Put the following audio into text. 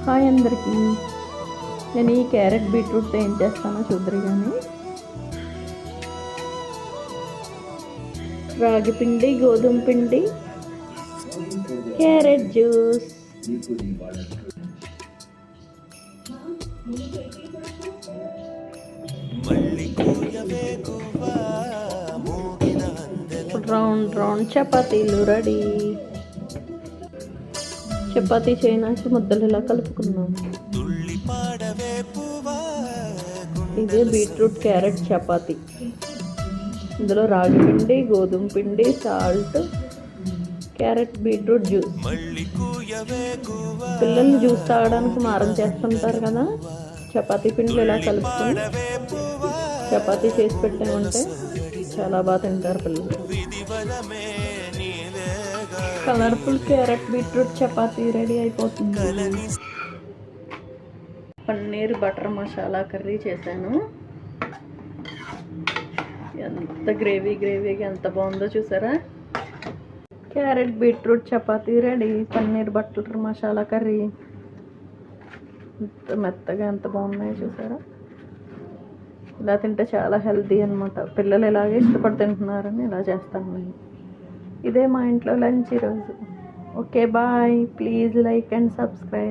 Hi అందరికీ. నేను ఈ క్యారెట్ బీట్రూట్తో ఏం చేస్తానో చూద్దరు కానీ, రాగి పిండి, గోధుమ పిండి, క్యారెట్ జ్యూస్, రౌండ్ రౌండ్ చపాతీలు రెడీ. చపాతీ చేయడానికి ముద్దలు ఇలా కలుపుకున్నాం. ఇదే బీట్రూట్ క్యారెట్ చపాతీ. ఇందులో రాగి పిండి, గోధుమ పిండి, సాల్ట్, క్యారెట్ బీట్రూట్ జ్యూస్. పిల్లలు జ్యూస్ తాగడానికి మారం చేస్తుంటారు కదా, చపాతీ పిండిలో ఇలా కలుపుకొని చపాతీ చేసి పెట్టామంటే చాలా బాగా తింటారు పిల్లలు. Colourful carrot beetroot chapati ready అయిపోతుంది. పన్నీర్ బటర్ మసాలా కర్రీ చేశాను. ఎంత గ్రేవీగా ఎంత బాగుందో చూసారా. Carrot beetroot chapati ready. Paneer butter masala curry ఎంత మెత్తగా ఎంత బాగున్నాయో చూసారా. ఇలా తింటే చాలా హెల్తీ అనమాట. పిల్లలు ఇలాగే ఇష్టపడి తింటున్నారని ఇలా చేస్తాను నేను. ఇదే మా ఇంట్లో లంచ్ ఈరోజు. Okay bye. Please like and subscribe.